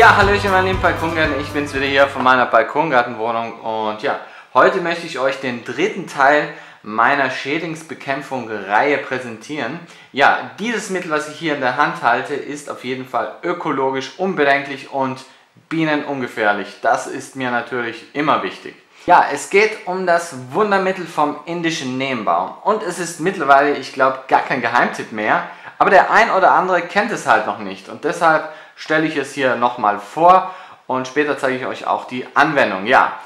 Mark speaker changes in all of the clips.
Speaker 1: Ja, hallöchen meine lieben Balkongärten, ich bin's wieder hier von meiner Balkongartenwohnung und ja, heute möchte ich euch den dritten Teil meiner Schädlingsbekämpfung-Reihe präsentieren. Ja, dieses Mittel, was ich hier in der Hand halte, ist auf jeden Fall ökologisch, unbedenklich und bienenungefährlich. Das ist mir natürlich immer wichtig. Ja, es geht um das Wundermittel vom indischen Neembaum und es ist mittlerweile, ich glaube, gar kein Geheimtipp mehr, aber der ein oder andere kennt es halt noch nicht und deshalb stelle ich es hier nochmal vor und später zeige ich euch auch die Anwendung. Ja,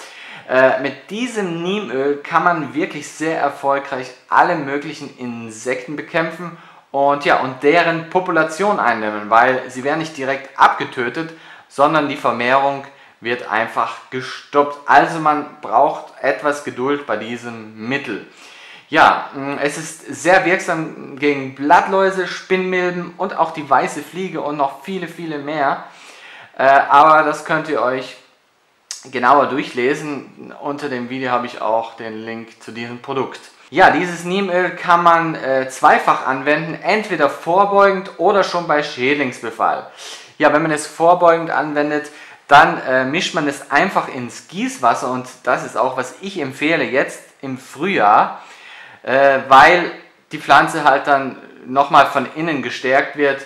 Speaker 1: mit diesem Neemöl kann man wirklich sehr erfolgreich alle möglichen Insekten bekämpfen und ja, und deren Population eindämmen, weil sie werden nicht direkt abgetötet, sondern die Vermehrung wird einfach gestoppt. Also man braucht etwas Geduld bei diesem Mittel. Ja, es ist sehr wirksam gegen Blattläuse, Spinnmilben und auch die weiße Fliege und noch viele, viele mehr. Aber das könnt ihr euch genauer durchlesen. Unter dem Video habe ich auch den Link zu diesem Produkt. Ja, dieses Neemöl kann man zweifach anwenden, entweder vorbeugend oder schon bei Schädlingsbefall. Ja, wenn man es vorbeugend anwendet, dann mischt man es einfach ins Gießwasser und das ist auch, was ich empfehle jetzt im Frühjahr, weil die Pflanze halt dann nochmal von innen gestärkt wird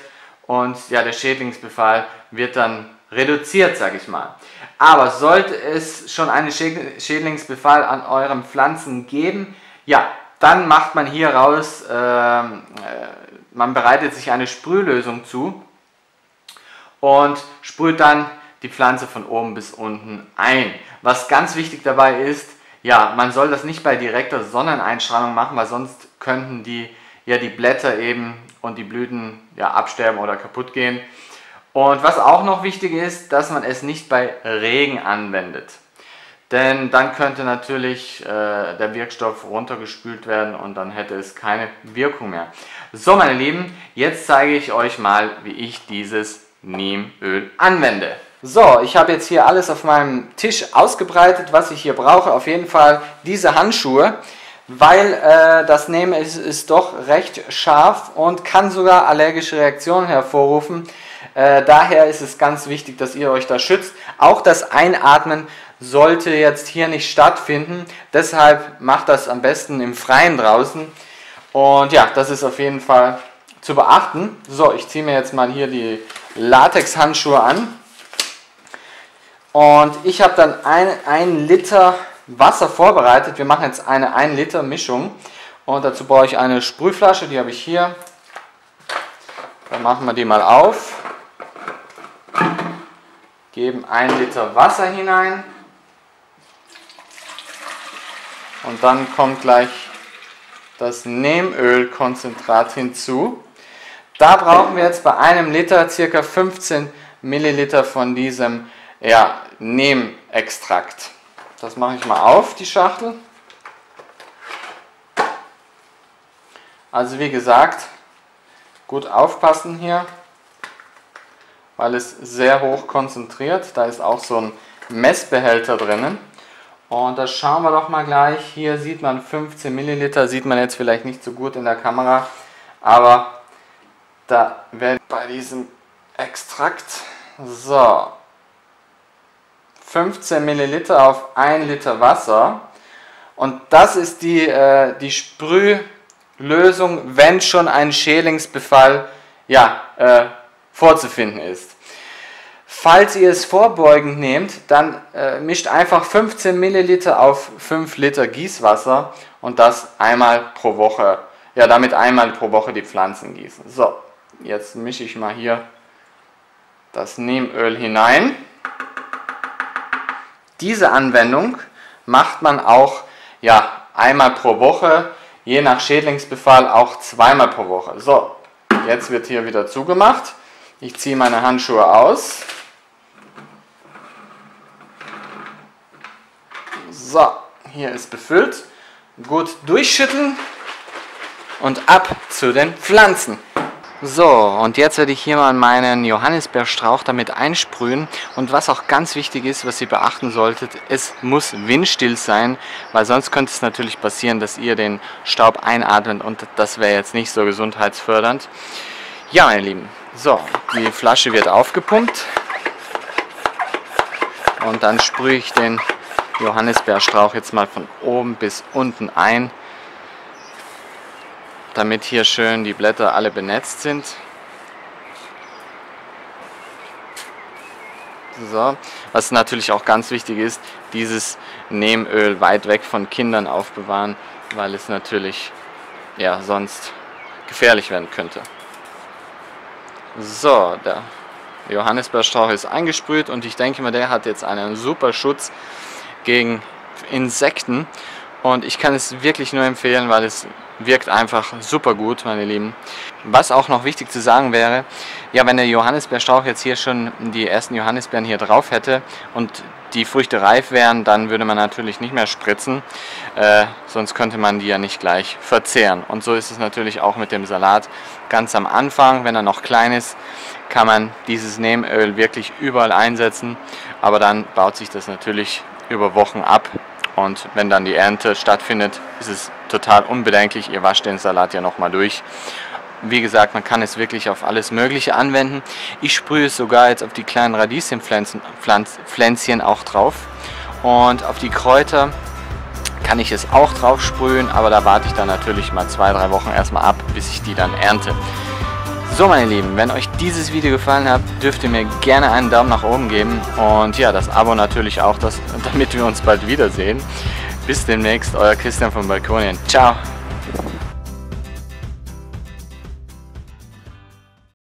Speaker 1: und ja, der Schädlingsbefall wird dann reduziert, sage ich mal. Aber sollte es schon einen Schädlingsbefall an euren Pflanzen geben, ja, dann macht man hier raus, man bereitet sich eine Sprühlösung zu und sprüht dann die Pflanze von oben bis unten ein. Was ganz wichtig dabei ist, ja, man soll das nicht bei direkter Sonneneinstrahlung machen, weil sonst könnten die Blätter eben und die Blüten ja, absterben oder kaputt gehen. Und was auch noch wichtig ist, dass man es nicht bei Regen anwendet. Denn dann könnte natürlich der Wirkstoff runtergespült werden und dann hätte es keine Wirkung mehr. So meine Lieben, jetzt zeige ich euch mal, wie ich dieses Neemöl anwende. So, ich habe jetzt hier alles auf meinem Tisch ausgebreitet, was ich hier brauche. Auf jeden Fall diese Handschuhe, weil das Neem ist doch recht scharf und kann sogar allergische Reaktionen hervorrufen. Daher ist es ganz wichtig, dass ihr euch da schützt. Auch das Einatmen sollte jetzt hier nicht stattfinden. Deshalb macht das am besten im Freien draußen. Und ja, das ist auf jeden Fall zu beachten. So, ich ziehe mir jetzt mal hier die Latex-Handschuhe an. Und ich habe dann 1 Liter Wasser vorbereitet. Wir machen jetzt eine 1 Liter Mischung. Und dazu brauche ich eine Sprühflasche, die habe ich hier. Dann machen wir die mal auf. Geben 1 Liter Wasser hinein. Und dann kommt gleich das Neemölkonzentrat hinzu. Da brauchen wir jetzt bei einem Liter ca. 15 Milliliter von diesem Neemextrakt. Das mache ich mal auf, die Schachtel. Also wie gesagt, gut aufpassen hier, weil es sehr hoch konzentriert. Da ist auch so ein Messbehälter drinnen. Und das schauen wir doch mal gleich. Hier sieht man 15 Milliliter, sieht man jetzt vielleicht nicht so gut in der Kamera, aber da werden bei diesem Extrakt, so, 15 Milliliter auf 1 Liter Wasser und das ist die Sprühlösung, wenn schon ein Schädlingsbefall vorzufinden ist. Falls ihr es vorbeugend nehmt, dann mischt einfach 15 Milliliter auf 5 Liter Gießwasser und das einmal pro Woche, damit einmal pro Woche die Pflanzen gießen. So, jetzt mische ich mal hier das Neemöl hinein. Diese Anwendung macht man auch einmal pro Woche, je nach Schädlingsbefall auch zweimal pro Woche. So, jetzt wird hier wieder zugemacht. Ich ziehe meine Handschuhe aus. So, hier ist befüllt. Gut durchschütteln und ab zu den Pflanzen. So, und jetzt werde ich hier mal meinen Johannisbeerstrauch damit einsprühen. Und was auch ganz wichtig ist, was ihr beachten solltet, es muss windstill sein, weil sonst könnte es natürlich passieren, dass ihr den Staub einatmet und das wäre jetzt nicht so gesundheitsfördernd. Ja, meine Lieben, so, die Flasche wird aufgepumpt. Und dann sprühe ich den Johannisbeerstrauch jetzt mal von oben bis unten ein, damit hier schön die Blätter alle benetzt sind. So. Was natürlich auch ganz wichtig ist, dieses Neemöl weit weg von Kindern aufbewahren, weil es natürlich ja sonst gefährlich werden könnte. So, der Johannisbeerstrauch ist eingesprüht und ich denke mal, der hat jetzt einen super Schutz gegen Insekten und ich kann es wirklich nur empfehlen, weil es wirkt einfach super gut, meine Lieben. Was auch noch wichtig zu sagen wäre, ja, wenn der Johannisbeerstrauch jetzt hier schon die ersten Johannisbeeren hier drauf hätte und die Früchte reif wären, dann würde man natürlich nicht mehr spritzen, sonst könnte man die ja nicht gleich verzehren. Und so ist es natürlich auch mit dem Salat. Ganz am Anfang, wenn er noch klein ist, kann man dieses Neemöl wirklich überall einsetzen, aber dann baut sich das natürlich über Wochen ab. Und wenn dann die Ernte stattfindet, ist es total unbedenklich. Ihr wascht den Salat ja nochmal durch. Wie gesagt, man kann es wirklich auf alles Mögliche anwenden. Ich sprühe es sogar jetzt auf die kleinen Radieschenpflänzchen auch drauf. Und auf die Kräuter kann ich es auch drauf sprühen, aber da warte ich dann natürlich mal 2-3 Wochen erstmal ab, bis ich die dann ernte. So, meine Lieben, wenn euch dieses Video gefallen hat, dürft ihr mir gerne einen Daumen nach oben geben und ja, das Abo natürlich auch, damit wir uns bald wiedersehen. Bis demnächst, euer Christian von Balkonien. Ciao!